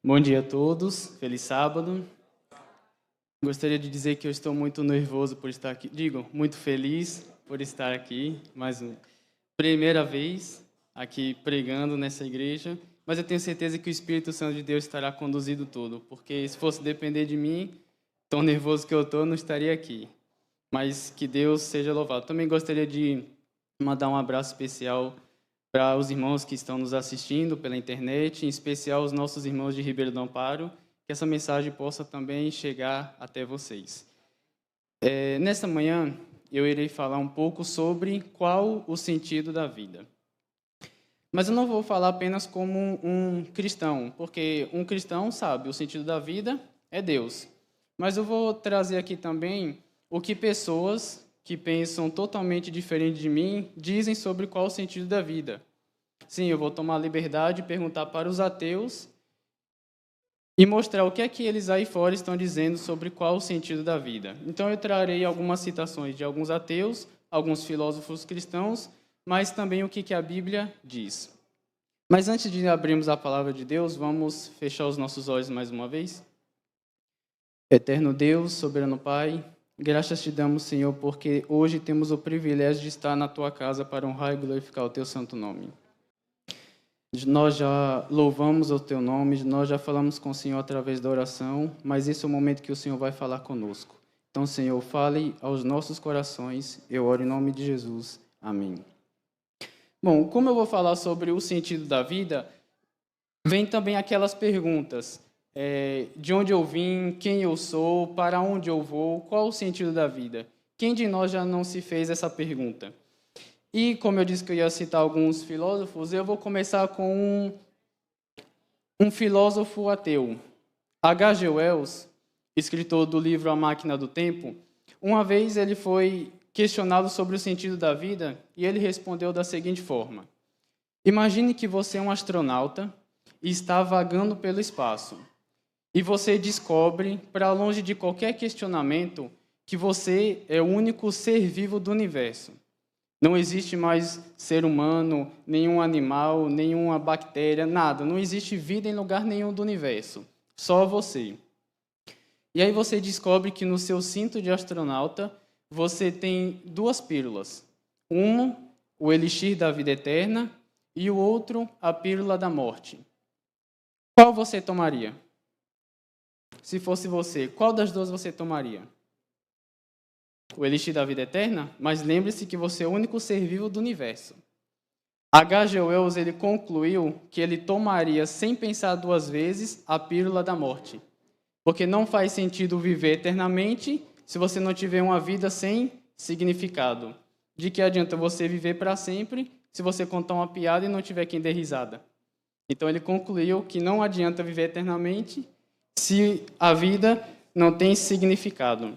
Bom dia a todos, feliz sábado. Gostaria de dizer que eu estou muito nervoso por estar aqui, muito feliz por estar aqui, primeira vez aqui pregando nessa igreja, mas eu tenho certeza que o Espírito Santo de Deus estará conduzindo tudo, porque se fosse depender de mim, tão nervoso que eu estou, não estaria aqui. Mas que Deus seja louvado. Também gostaria de mandar um abraço especial para os irmãos que estão nos assistindo pela internet, em especial os nossos irmãos de Ribeirão do Amparo, que essa mensagem possa também chegar até vocês. Nesta manhã, eu irei falar um pouco sobre qual o sentido da vida. Mas eu não vou falar apenas como um cristão, porque um cristão sabe, o sentido da vida é Deus. Mas eu vou trazer aqui também o que pessoas que pensam totalmente diferente de mim dizem sobre qual o sentido da vida. Sim, eu vou tomar a liberdade de perguntar para os ateus e mostrar o que é que eles aí fora estão dizendo sobre qual o sentido da vida. Então eu trarei algumas citações de alguns ateus, alguns filósofos cristãos, mas também o que a Bíblia diz. Mas antes de abrirmos a palavra de Deus, vamos fechar os nossos olhos mais uma vez. Eterno Deus, soberano Pai, graças te damos, Senhor, porque hoje temos o privilégio de estar na tua casa para honrar e glorificar o teu santo nome. Nós já louvamos o teu nome, nós já falamos com o Senhor através da oração, mas esse é o momento que o Senhor vai falar conosco. Então, Senhor, fale aos nossos corações, eu oro em nome de Jesus. Amém. Bom, como eu vou falar sobre o sentido da vida, vem também aquelas perguntas. De onde eu vim, quem eu sou, para onde eu vou, qual o sentido da vida? Quem de nós já não se fez essa pergunta? E, como eu disse que eu ia citar alguns filósofos, eu vou começar com um filósofo ateu. H.G. Wells, escritor do livro A Máquina do Tempo, uma vez ele foi questionado sobre o sentido da vida e ele respondeu da seguinte forma: imagine que você é um astronauta e está vagando pelo espaço. E você descobre, para longe de qualquer questionamento, que você é o único ser vivo do universo. Não existe mais ser humano, nenhum animal, nenhuma bactéria, nada. Não existe vida em lugar nenhum do universo. Só você. E aí você descobre que no seu cinto de astronauta, você tem duas pílulas. Uma, o elixir da vida eterna, e o outro, a pílula da morte. Qual você tomaria? Se fosse você, qual das duas você tomaria? O elixir da vida eterna? Mas lembre-se que você é o único ser vivo do universo. H.G. Wells ele concluiu que ele tomaria, sem pensar duas vezes, a pílula da morte. Porque não faz sentido viver eternamente se você não tiver uma vida sem significado. De que adianta você viver para sempre se você contar uma piada e não tiver quem dê risada? Então ele concluiu que não adianta viver eternamente se a vida não tem significado.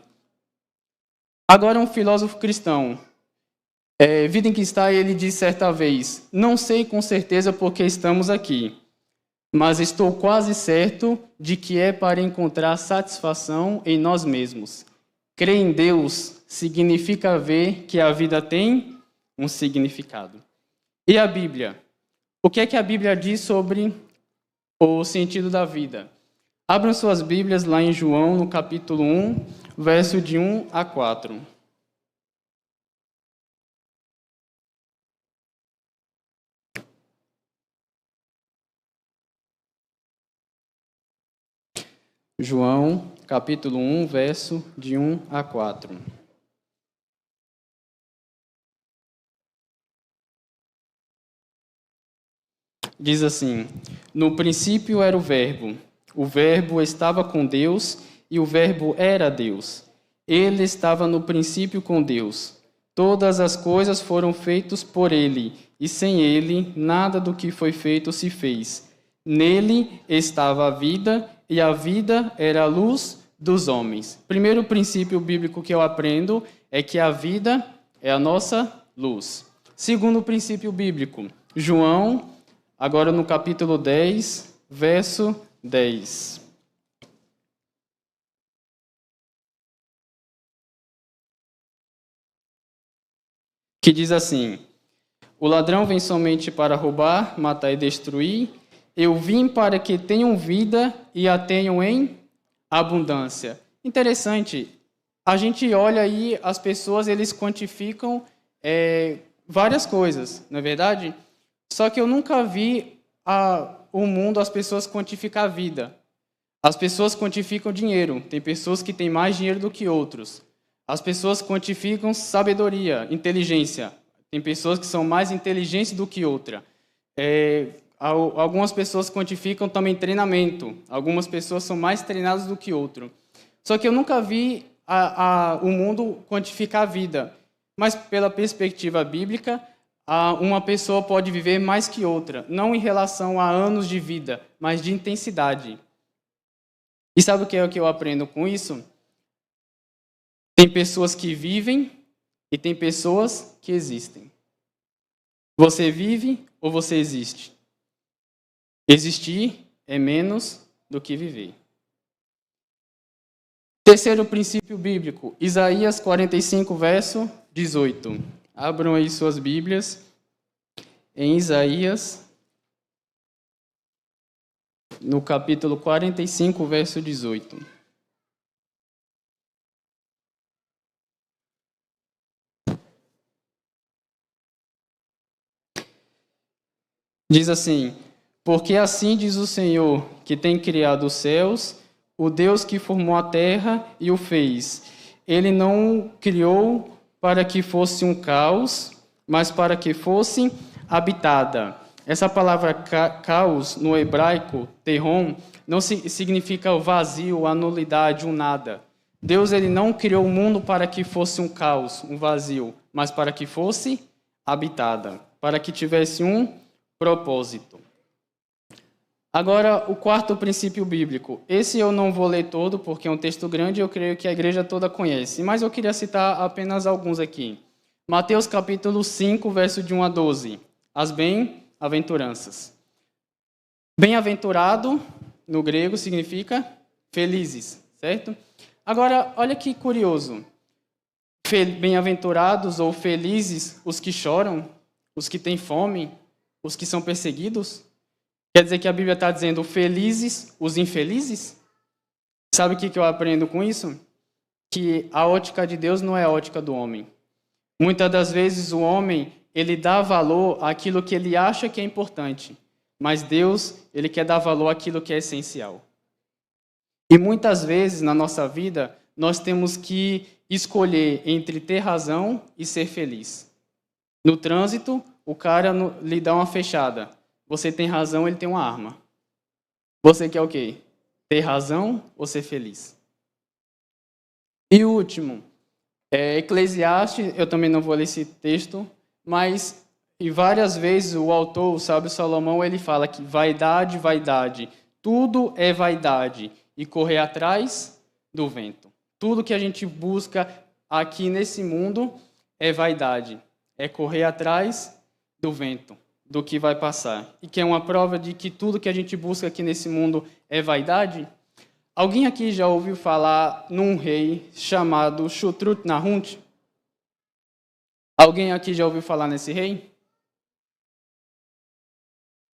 Agora um filósofo cristão, Wittgenstein, ele disse certa vez: não sei com certeza por que estamos aqui, mas estou quase certo de que é para encontrar satisfação em nós mesmos. Crer em Deus significa ver que a vida tem um significado. E a Bíblia? O que é que a Bíblia diz sobre o sentido da vida? Abram suas Bíblias lá em João, no capítulo 1, verso de 1 a 4. João, capítulo 1, verso de 1 a 4. Diz assim: no princípio era o Verbo estava com Deus e o Verbo era Deus. Ele estava no princípio com Deus. Todas as coisas foram feitas por ele, e sem ele nada do que foi feito se fez. Nele estava a vida, e a vida era a luz dos homens. Primeiro princípio bíblico que eu aprendo é que a vida é a nossa luz. Segundo princípio bíblico, João, agora no capítulo 10, verso 10. Que diz assim: o ladrão vem somente para roubar, matar e destruir, Eu vim para que tenham vida e a tenham em abundância. Interessante, a gente olha aí, as pessoas, eles quantificam várias coisas, não é verdade? Só que eu nunca vi o mundo, as pessoas quantificar a vida. As pessoas quantificam dinheiro. Tem pessoas que têm mais dinheiro do que outros. As pessoas quantificam sabedoria, inteligência. Tem pessoas que são mais inteligentes do que outra. Algumas pessoas quantificam também treinamento. Algumas pessoas são mais treinadas do que outro. Só que eu nunca vi o mundo quantificar a vida. Mas pela perspectiva bíblica, uma pessoa pode viver mais que outra. Não em relação a anos de vida, mas de intensidade. E sabe o que é o que eu aprendo com isso? Tem pessoas que vivem e tem pessoas que existem. Você vive ou você existe? Existir é menos do que viver. Terceiro princípio bíblico, Isaías 45, verso 18. Abram aí suas Bíblias em Isaías, no capítulo 45, verso 18. Diz assim: porque assim diz o Senhor, que tem criado os céus, o Deus que formou a terra e o fez. Ele não criou para que fosse um caos, mas para que fosse habitada. Essa palavra caos, no hebraico, terron, não significa o vazio, a nulidade, o nada. Deus ele não criou o mundo para que fosse um caos, um vazio, mas para que fosse habitada, para que tivesse um propósito. Agora, o quarto princípio bíblico. Esse eu não vou ler todo, porque é um texto grande e eu creio que a igreja toda conhece. Mas eu queria citar apenas alguns aqui. Mateus capítulo 5, verso de 1 a 12. As bem-aventuranças. Bem-aventurado, no grego, significa felizes, certo? Agora, olha que curioso. Bem-aventurados ou felizes os que choram, os que têm fome, os que são perseguidos? Quer dizer que a Bíblia está dizendo felizes os infelizes? Sabe o que eu aprendo com isso? Que a ótica de Deus não é a ótica do homem. Muitas das vezes o homem, ele dá valor àquilo que ele acha que é importante, mas Deus, ele quer dar valor àquilo que é essencial. E muitas vezes na nossa vida, nós temos que escolher entre ter razão e ser feliz. No trânsito, o cara lhe dá uma fechada. Você tem razão, ele tem uma arma. Você quer o quê? Ter razão ou ser feliz? E o último, Eclesiastes, eu também não vou ler esse texto, mas e várias vezes o autor, o sábio Salomão, ele fala que vaidade, vaidade, tudo é vaidade e correr atrás do vento. Tudo que a gente busca aqui nesse mundo é vaidade, é correr atrás do vento, do que vai passar. E que é uma prova de que tudo que a gente busca aqui nesse mundo é vaidade. Alguém aqui já ouviu falar num rei chamado Shutrut-Nahunt? Alguém aqui já ouviu falar nesse rei?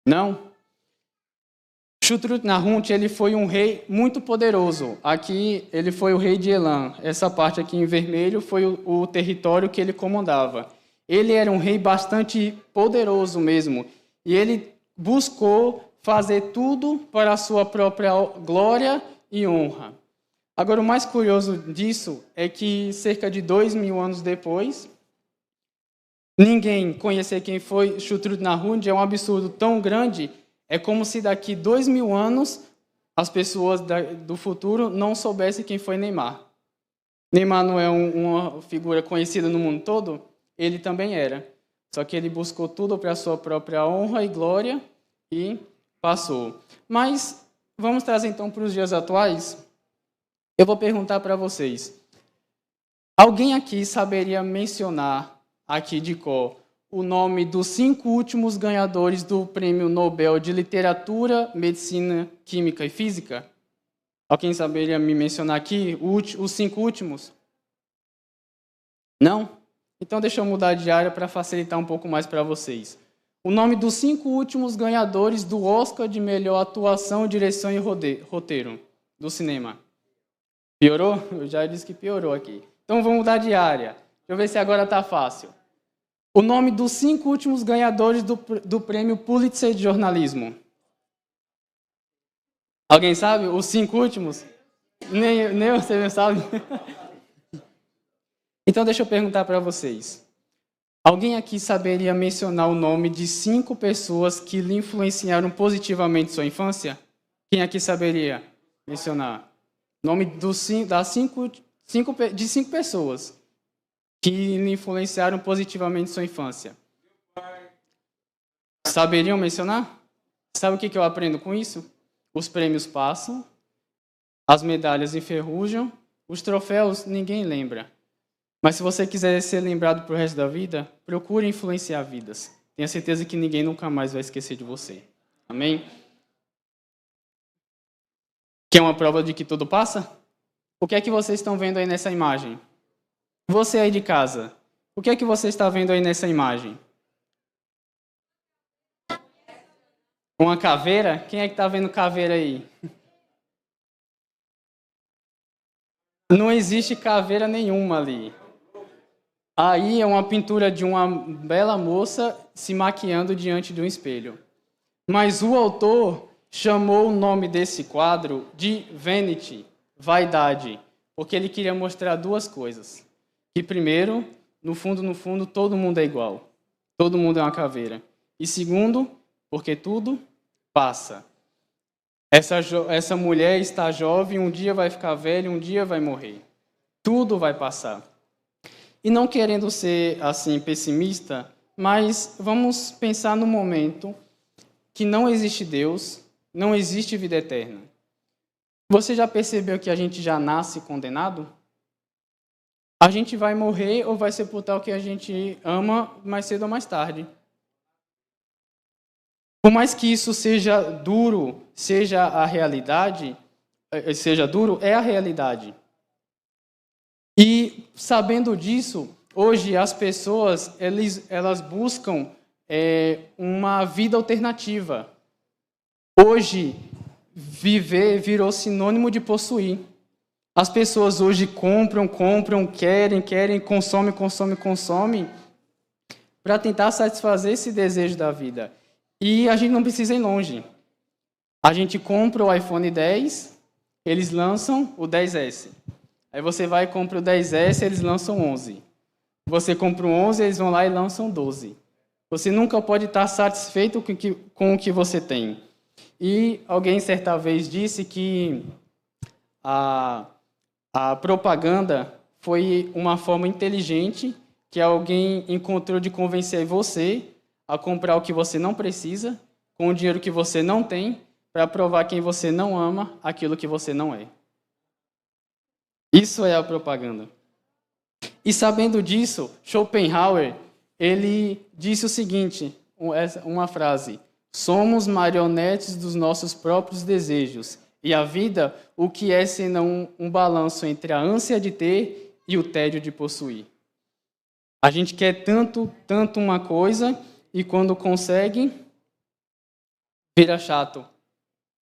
Não? Shutrut-Nahunt, ele foi um rei muito poderoso. Aqui ele foi o rei de Elam. Essa parte aqui em vermelho foi o território que ele comandava. Ele era um rei bastante poderoso mesmo. E ele buscou fazer tudo para a sua própria glória e honra. Agora, o mais curioso disso é que cerca de 2000 anos depois, ninguém conhecer quem foi Shutrut-Nahunt é um absurdo tão grande. É como se daqui 2000 anos as pessoas do futuro não soubessem quem foi Neymar. Neymar não é uma figura conhecida no mundo todo? Ele também era. Só que ele buscou tudo para a sua própria honra e glória e passou. Mas vamos trazer então para os dias atuais. Eu vou perguntar para vocês. Alguém aqui saberia mencionar, aqui de cor, o nome dos 5 últimos ganhadores do Prêmio Nobel de Literatura, Medicina, Química e Física? Alguém saberia me mencionar aqui os 5 últimos? Não? Então deixa eu mudar de área para facilitar um pouco mais para vocês. O nome dos 5 últimos ganhadores do Oscar de melhor atuação, direção e roteiro do cinema. Piorou? Eu já disse que piorou aqui. Então vamos mudar de área. Deixa eu ver se agora está fácil. O nome dos 5 últimos ganhadores do prêmio Pulitzer de jornalismo. Alguém sabe? Os 5 últimos? Nem você não sabe? Então deixa eu perguntar para vocês. Alguém aqui saberia mencionar o nome de 5 pessoas que lhe influenciaram positivamente sua infância? Quem aqui saberia mencionar? Nome de 5 pessoas que lhe influenciaram positivamente sua infância. Saberiam mencionar? Sabe o que eu aprendo com isso? Os prêmios passam, as medalhas enferrujam, os troféus ninguém lembra. Mas se você quiser ser lembrado para o resto da vida, procure influenciar vidas. Tenha certeza que ninguém nunca mais vai esquecer de você. Amém? Quer uma prova de que tudo passa? O que é que vocês estão vendo aí nessa imagem? Você aí de casa, o que é que você está vendo aí nessa imagem? Uma caveira? Quem é que está vendo caveira aí? Não existe caveira nenhuma ali. Aí é uma pintura de uma bela moça se maquiando diante de um espelho. Mas o autor chamou o nome desse quadro de Vanity, vaidade, porque ele queria mostrar 2 coisas. Que primeiro, no fundo, todo mundo é igual. Todo mundo é uma caveira. E segundo, porque tudo passa. Essa mulher está jovem, um dia vai ficar velha, um dia vai morrer. Tudo vai passar. E não querendo ser assim pessimista, mas vamos pensar no momento que não existe Deus, não existe vida eterna. Você já percebeu que a gente já nasce condenado? A gente vai morrer ou vai sepultar o que a gente ama mais cedo ou mais tarde. Por mais que isso seja duro, seja a realidade, seja duro, é a realidade. E sabendo disso, hoje as pessoas elas buscam uma vida alternativa. Hoje, viver virou sinônimo de possuir. As pessoas hoje compram, querem, consomem, para tentar satisfazer esse desejo da vida. E a gente não precisa ir longe. A gente compra o iPhone 10, eles lançam o 10S. Aí você vai e compra o 10S, eles lançam 11. Você compra o 11, eles vão lá e lançam 12. Você nunca pode estar satisfeito com o que você tem. E alguém certa vez disse que a propaganda foi uma forma inteligente que alguém encontrou de convencer você a comprar o que você não precisa, com o dinheiro que você não tem, para provar quem você não ama, aquilo que você não é. Isso é a propaganda. E sabendo disso, Schopenhauer, ele disse o seguinte, uma frase: somos marionetes dos nossos próprios desejos, e a vida, o que é senão um balanço entre a ânsia de ter e o tédio de possuir. A gente quer tanto uma coisa, e quando consegue, vira chato,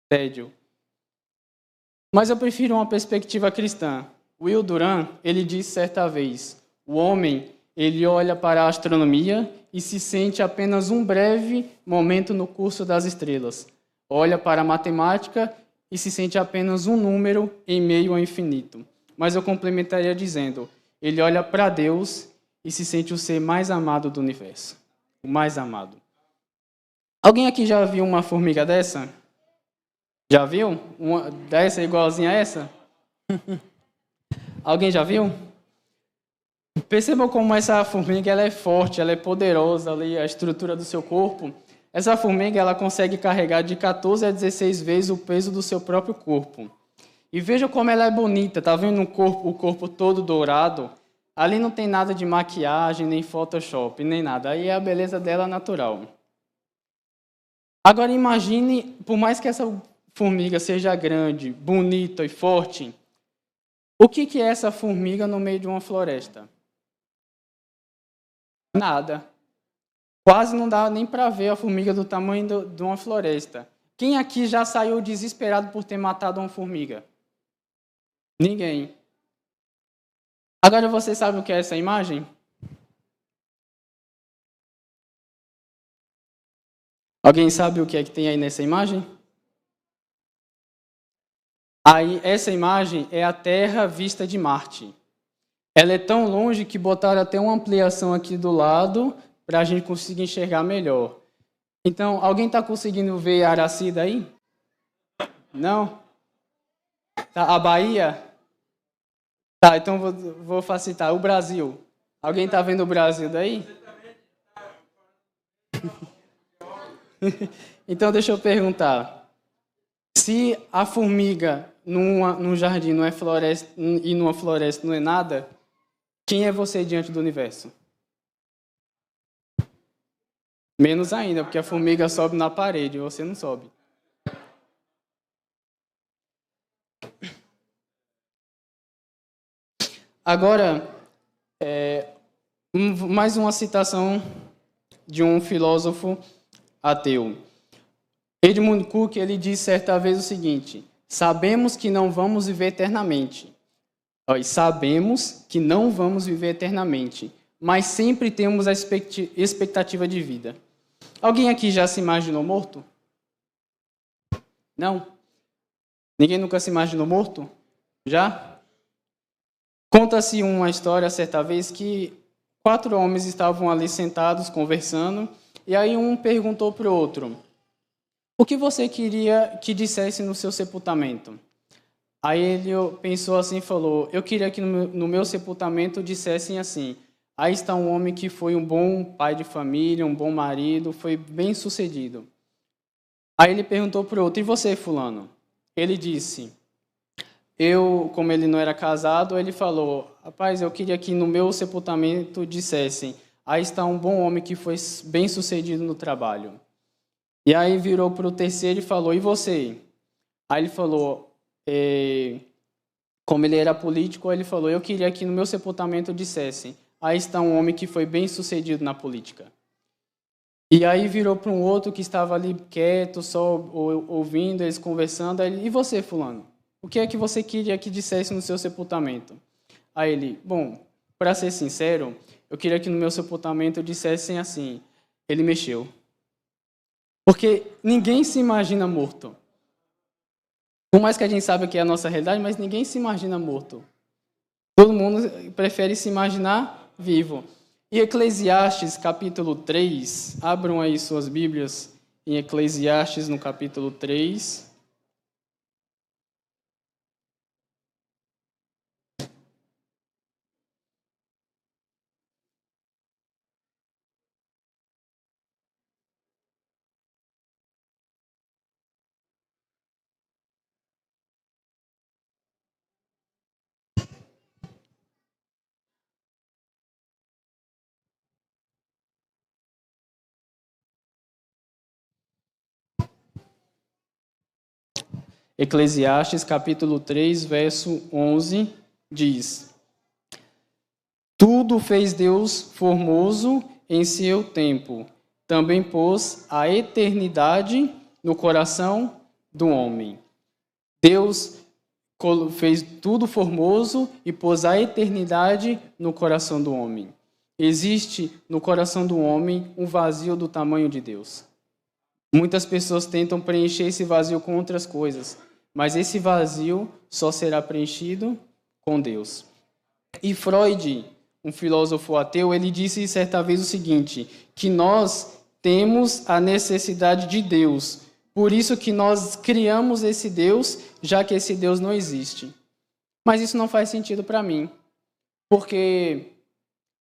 tédio. Mas eu prefiro uma perspectiva cristã. Will Durant, ele disse certa vez, o homem, ele olha para a astronomia e se sente apenas um breve momento no curso das estrelas. Olha para a matemática e se sente apenas um número em meio ao infinito. Mas eu complementaria dizendo, ele olha para Deus e se sente o ser mais amado do universo. O mais amado. Alguém aqui já viu uma formiga dessa? Já viu? Uma dessa igualzinha a essa? Alguém já viu? Percebam como essa formiga ela é forte, ela é poderosa ali, a estrutura do seu corpo. Essa formiga ela consegue carregar de 14 a 16 vezes o peso do seu próprio corpo. E veja como ela é bonita, tá vendo o corpo todo dourado? Ali não tem nada de maquiagem, nem Photoshop, nem nada. Aí é a beleza dela natural. Agora imagine, por mais que essa formiga seja grande, bonita e forte, o que é essa formiga no meio de uma floresta? Nada. Quase não dá nem para ver a formiga do tamanho de uma floresta. Quem aqui já saiu desesperado por ter matado uma formiga? Ninguém. Agora você sabe o que é essa imagem? Alguém sabe o que é que tem aí nessa imagem? Aí, essa imagem é a Terra vista de Marte. Ela é tão longe que botaram até uma ampliação aqui do lado para a gente conseguir enxergar melhor. Então, alguém está conseguindo ver Aracida aí? Não? Tá, a Bahia? Tá, então vou facilitar. O Brasil. Alguém está vendo o Brasil daí? Então, deixa eu perguntar. Se a formiga num jardim não é floresta e numa floresta não é nada, quem é você diante do universo? Menos ainda, porque a formiga sobe na parede e você não sobe. Agora, mais uma citação de um filósofo ateu. Edmund Cook, ele disse certa vez o seguinte: sabemos que não vamos viver eternamente. Sabemos que não vamos viver eternamente, mas sempre temos a expectativa de vida. Alguém aqui já se imaginou morto? Não? Ninguém nunca se imaginou morto? Já? Conta-se uma história certa vez que 4 homens estavam ali sentados conversando, e aí um perguntou para o outro: o que você queria que dissesse no seu sepultamento? Aí ele pensou assim e falou: eu queria que no meu sepultamento dissessem assim: aí está um homem que foi um bom pai de família, um bom marido, foi bem sucedido. Aí ele perguntou para o outro: e você, fulano? Ele disse: como ele não era casado, ele falou: rapaz, eu queria que no meu sepultamento dissessem: aí está um bom homem que foi bem sucedido no trabalho. E aí virou para o terceiro e falou: e você? Aí ele falou, como ele era político, ele falou: eu queria que no meu sepultamento dissessem: aí está um homem que foi bem sucedido na política. E aí virou para um outro que estava ali quieto, só ouvindo eles conversando. Aí ele: e você, fulano? O que é que você queria que dissesse no seu sepultamento? Aí ele: bom, para ser sincero, eu queria que no meu sepultamento dissessem assim: ele mexeu. Porque ninguém se imagina morto. Por mais que a gente saiba que é a nossa realidade, mas ninguém se imagina morto. Todo mundo prefere se imaginar vivo. E Eclesiastes, capítulo 3, abram aí suas Bíblias em Eclesiastes, no capítulo 3. Eclesiastes, capítulo 3, verso 11, diz: tudo fez Deus formoso em seu tempo, também pôs a eternidade no coração do homem. Deus fez tudo formoso e pôs a eternidade no coração do homem. Existe no coração do homem um vazio do tamanho de Deus. Muitas pessoas tentam preencher esse vazio com outras coisas, mas esse vazio só será preenchido com Deus. E Freud, um filósofo ateu, ele disse certa vez o seguinte, que nós temos a necessidade de Deus, por isso que nós criamos esse Deus, já que esse Deus não existe. Mas isso não faz sentido para mim, porque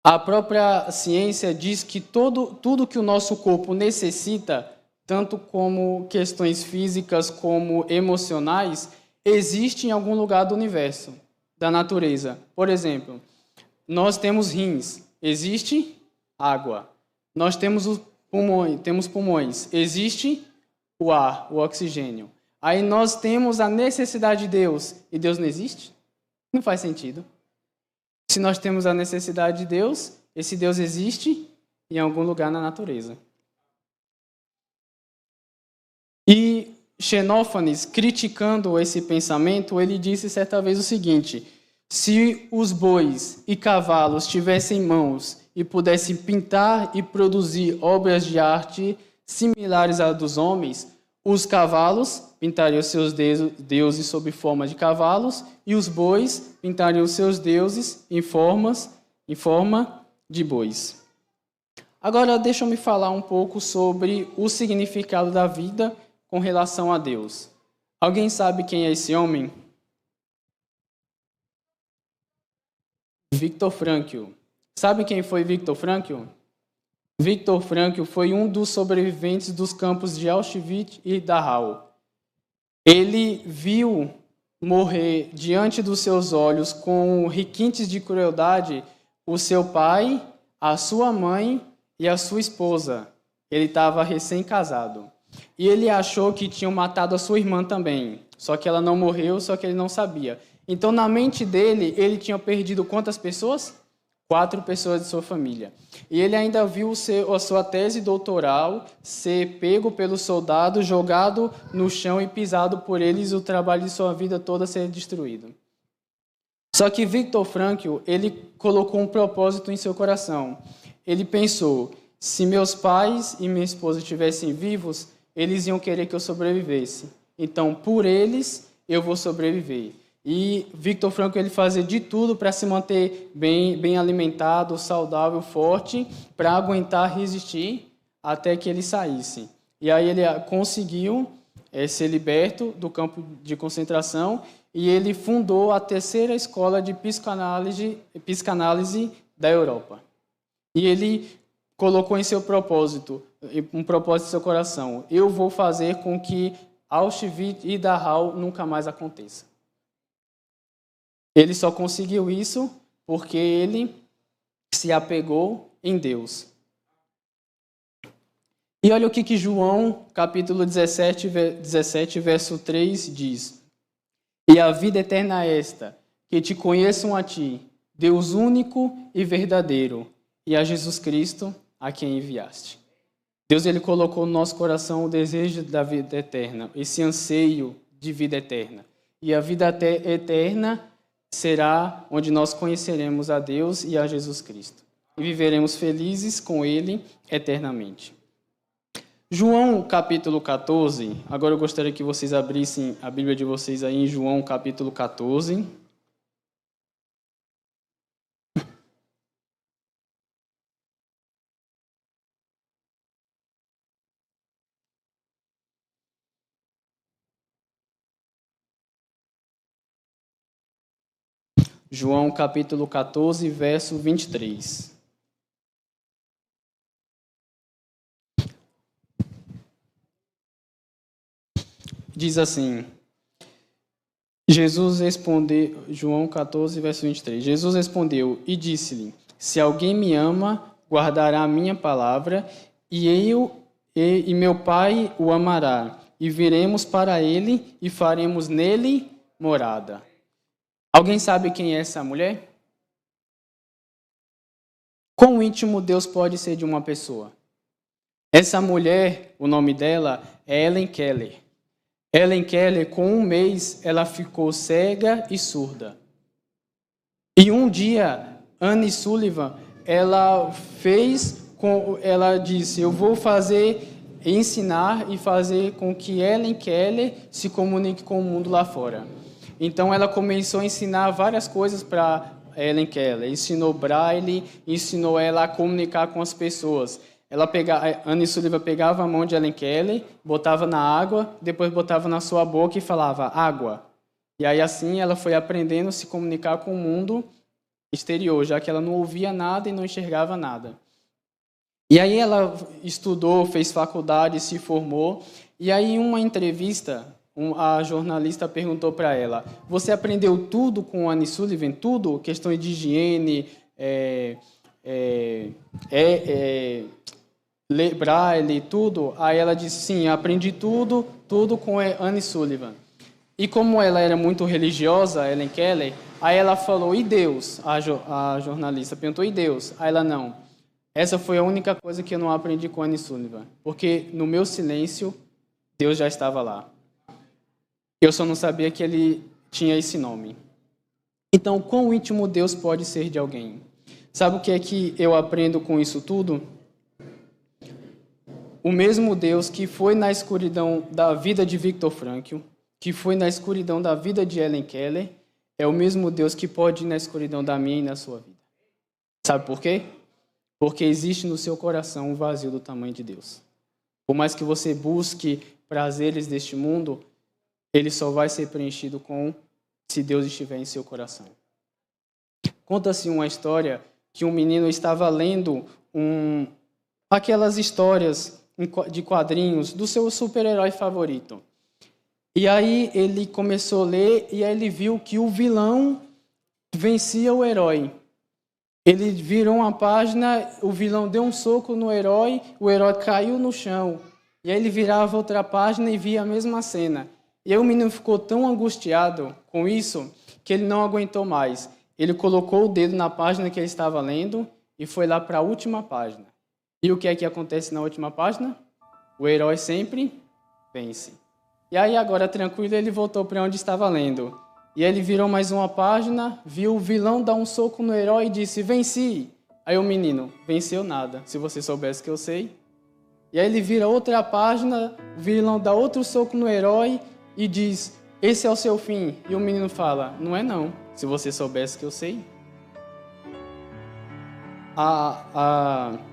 a própria ciência diz que tudo que o nosso corpo necessita, tanto como questões físicas como emocionais, existe em algum lugar do universo, da natureza. Por exemplo, nós temos rins, existe água. Nós temos pulmões, existe o ar, o oxigênio. Aí nós temos a necessidade de Deus, e Deus não existe? Não faz sentido. Se nós temos a necessidade de Deus, esse Deus existe, em algum lugar na natureza. E Xenófanes, criticando esse pensamento, ele disse certa vez o seguinte: se os bois e cavalos tivessem mãos e pudessem pintar e produzir obras de arte similares às dos homens, os cavalos pintariam seus deuses sob forma de cavalos e os bois pintariam seus deuses em forma de bois. Agora, deixa eu me falar um pouco sobre o significado da vida com relação a Deus. Alguém sabe quem é esse homem? Viktor Frankl. Sabe quem foi Viktor Frankl? Viktor Frankl foi um dos sobreviventes dos campos de Auschwitz e Dachau. Ele viu morrer diante dos seus olhos, com requintes de crueldade, o seu pai, a sua mãe e a sua esposa. Ele estava recém-casado. E ele achou que tinham matado a sua irmã também. Só que ela não morreu, só que ele não sabia. Então, na mente dele, ele tinha perdido quantas pessoas? 4 pessoas de sua família. E ele ainda viu a sua tese doutoral ser pego pelo soldado, jogado no chão e pisado por eles, e o trabalho de sua vida toda ser destruído. Só que Viktor Frankl, ele colocou um propósito em seu coração. Ele pensou: se meus pais e minha esposa estivessem vivos, eles iam querer que eu sobrevivesse. Então, por eles, eu vou sobreviver. E Viktor Frankl, ele fazia de tudo para se manter bem alimentado, saudável, forte, para aguentar, resistir até que ele saísse. E aí ele conseguiu ser liberto do campo de concentração e ele fundou a terceira escola de psicanálise da Europa. E ele colocou em seu propósito, um propósito em seu coração: eu vou fazer com que Auschwitz e Dachau nunca mais aconteça. Ele só conseguiu isso porque ele se apegou em Deus. E olha o que João, capítulo 17, verso 3 diz: e a vida eterna é esta, que te conheçam a ti, Deus único e verdadeiro, e a Jesus Cristo, a quem enviaste. Deus, ele colocou no nosso coração o desejo da vida eterna, esse anseio de vida eterna. E a vida eterna será onde nós conheceremos a Deus e a Jesus Cristo. E viveremos felizes com Ele eternamente. João capítulo 14. Agora eu gostaria que vocês abrissem a Bíblia de vocês aí em João capítulo 14. João capítulo 14, verso 23. Diz assim: Jesus respondeu, João 14, verso 23. Jesus respondeu e disse-lhe: se alguém me ama, guardará a minha palavra, e meu Pai o amará, e viremos para ele e faremos nele morada. Alguém sabe quem é essa mulher? Quão íntimo Deus pode ser de uma pessoa? Essa mulher, o nome dela é Helen Keller. Helen Keller, com 1 mês, ela ficou cega e surda. E um dia, Anne Sullivan, ela disse: eu vou ensinar e fazer com que Helen Keller se comunique com o mundo lá fora. Então, ela começou a ensinar várias coisas para Helen Keller. Ensinou braille, ensinou ela a comunicar com as pessoas. Anne Sullivan pegava a mão de Helen Keller, botava na água, depois botava na sua boca e falava água. E aí, assim, ela foi aprendendo a se comunicar com o mundo exterior, já que ela não ouvia nada e não enxergava nada. E aí ela estudou, fez faculdade, se formou. E aí, em uma entrevista, a jornalista perguntou para ela: você aprendeu tudo com Anne Sullivan? Tudo? Questões de higiene, braille, tudo? Aí ela disse: sim, aprendi tudo com Anne Sullivan. E como ela era muito religiosa, Helen Keller, aí ela falou: e Deus? A jornalista perguntou: e Deus? Aí ela: não. Essa foi a única coisa que eu não aprendi com Annie Sullivan, porque no meu silêncio, Deus já estava lá. Eu só não sabia que ele tinha esse nome. Então, quão íntimo Deus pode ser de alguém? Sabe o que é que eu aprendo com isso tudo? O mesmo Deus que foi na escuridão da vida de Viktor Frankl, que foi na escuridão da vida de Helen Keller, é o mesmo Deus que pode ir na escuridão da minha e na sua vida. Sabe por quê? Porque existe no seu coração um vazio do tamanho de Deus. Por mais que você busque prazeres deste mundo, ele só vai ser preenchido se Deus estiver em seu coração. Conta-se uma história que um menino estava lendo aquelas histórias de quadrinhos do seu super-herói favorito. E aí ele começou a ler e aí ele viu que o vilão vencia o herói. Ele virou uma página, o vilão deu um soco no herói, o herói caiu no chão. E aí ele virava outra página e via a mesma cena. E aí o menino ficou tão angustiado com isso que ele não aguentou mais. Ele colocou o dedo na página que ele estava lendo e foi lá para a última página. E o que é que acontece na última página? O herói sempre vence. E aí agora, tranquilo, ele voltou para onde estava lendo. E ele virou mais uma página, viu o vilão dar um soco no herói e disse, venci. Aí o menino, venceu nada, se você soubesse que eu sei. E aí ele vira outra página, o vilão dá outro soco no herói e diz, esse é o seu fim. E o menino fala, não é não, se você soubesse que eu sei.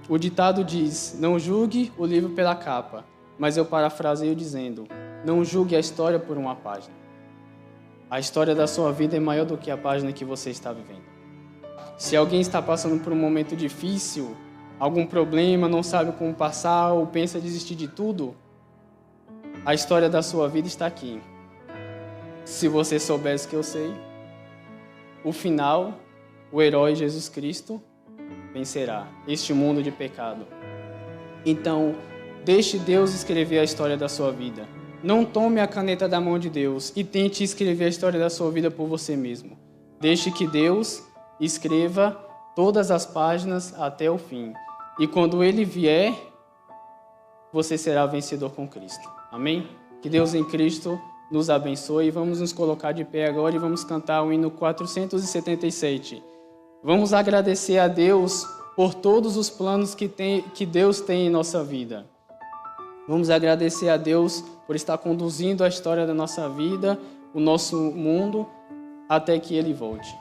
O ditado diz, não julgue o livro pela capa, mas eu parafraseio dizendo, não julgue a história por uma página. A história da sua vida é maior do que a página que você está vivendo. Se alguém está passando por um momento difícil, algum problema, não sabe como passar ou pensa desistir de tudo, a história da sua vida está aqui. Se você soubesse que eu sei, o final, o herói Jesus Cristo vencerá este mundo de pecado. Então, deixe Deus escrever a história da sua vida. Não tome a caneta da mão de Deus e tente escrever a história da sua vida por você mesmo. Deixe que Deus escreva todas as páginas até o fim. E quando Ele vier, você será vencedor com Cristo. Amém? Que Deus em Cristo nos abençoe. Vamos nos colocar de pé agora e vamos cantar o hino 477. Vamos agradecer a Deus por todos os planos que Deus tem em nossa vida. Vamos agradecer a Deus por estar conduzindo a história da nossa vida, o nosso mundo, até que Ele volte.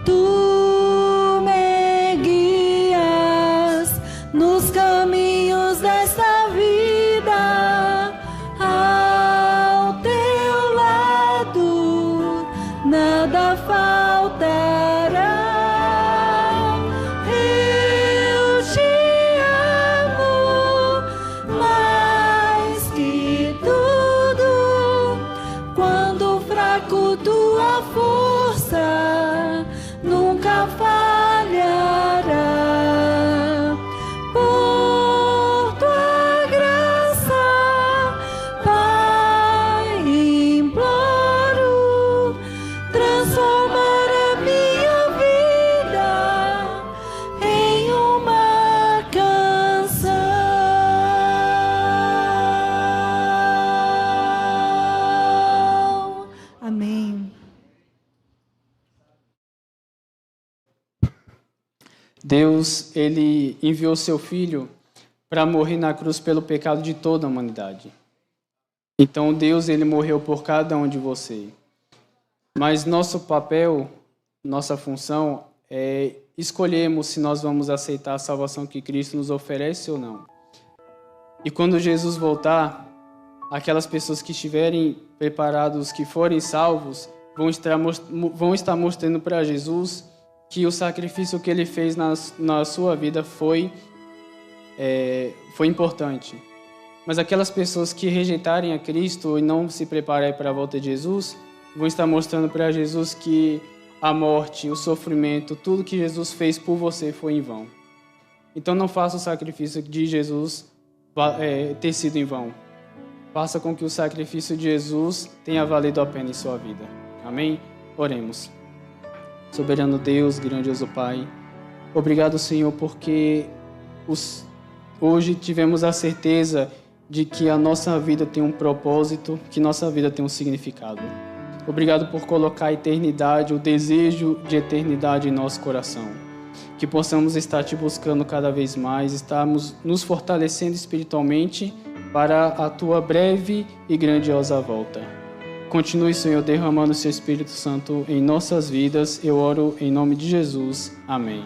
Tu me guias fraco, tua força nunca falhará. Por tua graça, Pai, imploro transformar a minha vida em uma canção. Amém. Deus, ele enviou seu Filho para morrer na cruz pelo pecado de toda a humanidade. Então Deus, ele morreu por cada um de vocês. Mas nosso papel, nossa função é escolhermos se nós vamos aceitar a salvação que Cristo nos oferece ou não. E quando Jesus voltar, aquelas pessoas que estiverem preparados, que forem salvos, vão estar mostrando para Jesus que o sacrifício que ele fez na sua vida foi importante. Mas aquelas pessoas que rejeitarem a Cristo e não se prepararem para a volta de Jesus, vão estar mostrando para Jesus que a morte, o sofrimento, tudo que Jesus fez por você foi em vão. Então não faça o sacrifício de Jesus ter sido em vão. Faça com que o sacrifício de Jesus tenha valido a pena em sua vida. Amém? Oremos. Soberano Deus, grandioso Pai, obrigado, Senhor, porque hoje tivemos a certeza de que a nossa vida tem um propósito, que nossa vida tem um significado. Obrigado por colocar a eternidade, o desejo de eternidade em nosso coração. Que possamos estar te buscando cada vez mais, estarmos nos fortalecendo espiritualmente para a tua breve e grandiosa volta. Continue, Senhor, derramando o seu Espírito Santo em nossas vidas. Eu oro em nome de Jesus. Amém.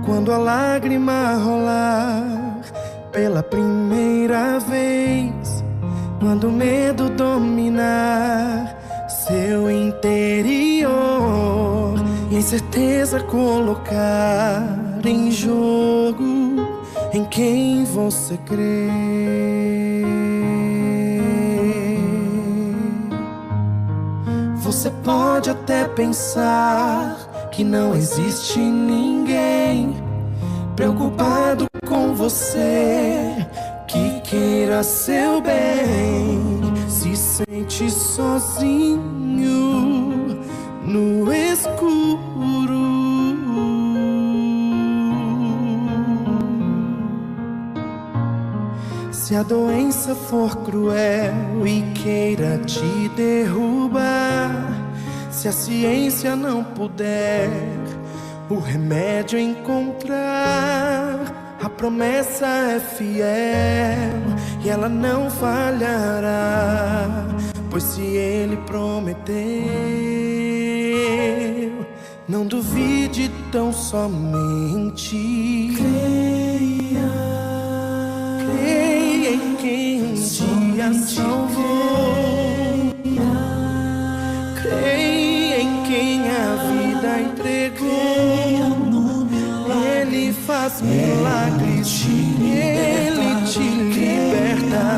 Quando a lágrima rolar pela primeira vez, quando o medo dominar seu interior e a incerteza colocar em jogo em quem você crê, você pode até pensar que não existe ninguém preocupado com você, que queira seu bem. Se sente sozinho no escuro. Se a doença for cruel e queira te derrubar, se a ciência não puder o remédio encontrar, a promessa é fiel e ela não falhará, pois se ele prometeu, não duvide tão somente. Creia em quem um dia salvou. Creia em quem a vida entregou. Ele faz milagres, ele te liberta.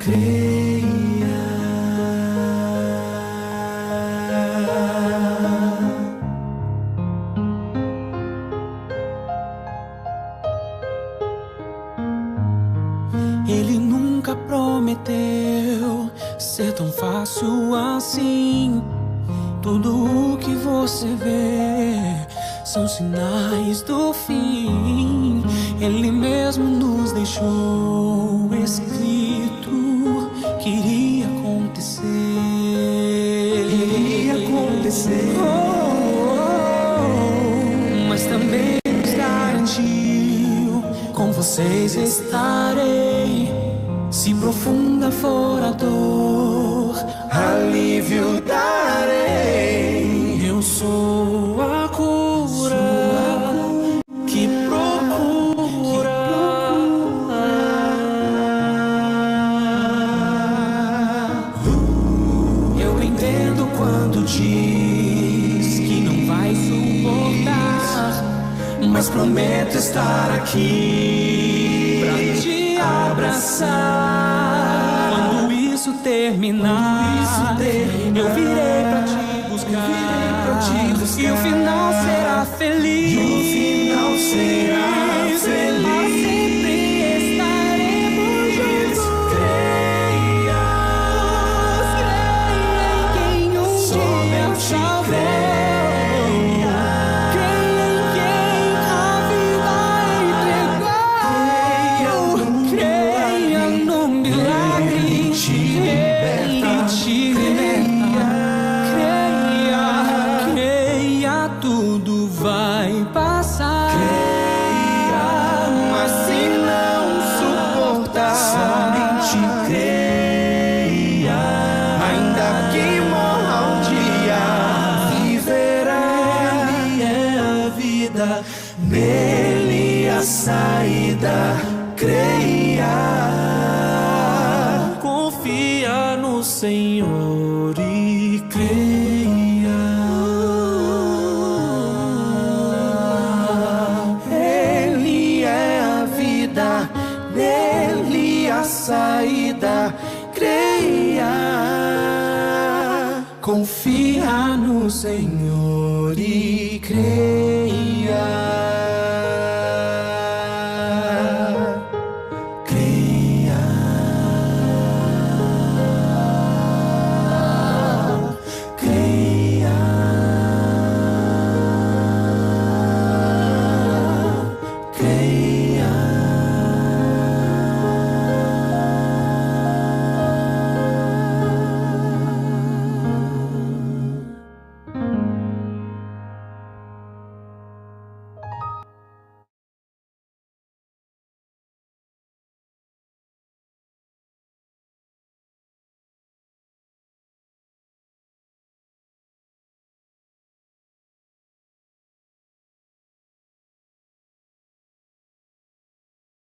creia. Ele nunca prometeu ser tão fácil assim. Tudo o que você vê são sinais do fim. Ele mesmo nos deixou escrito que iria acontecer. Mas também nos garantiu: com vocês estarei. Se profunda for a dor, alívio darei. Eu sou a cura que procura. Eu entendo quando diz que não vai suportar, mas prometo estar aqui pra te abraçar. Quando isso terminar, eu virei pra te buscar. E o final será feliz. Mas sempre estaremos juntos. Creia em quem um dia salvou. Creia em quem a vida entregou. Creia no milagre que te liberta. Creia, tudo vai passar. Mas se não suportar, somente creia. Ainda que morra um dia, viverá. Ele é a vida, nele a saída. Creia, confia no Senhor e creia. Ele é a vida, nele a saída. Creia, confia no Senhor e creia.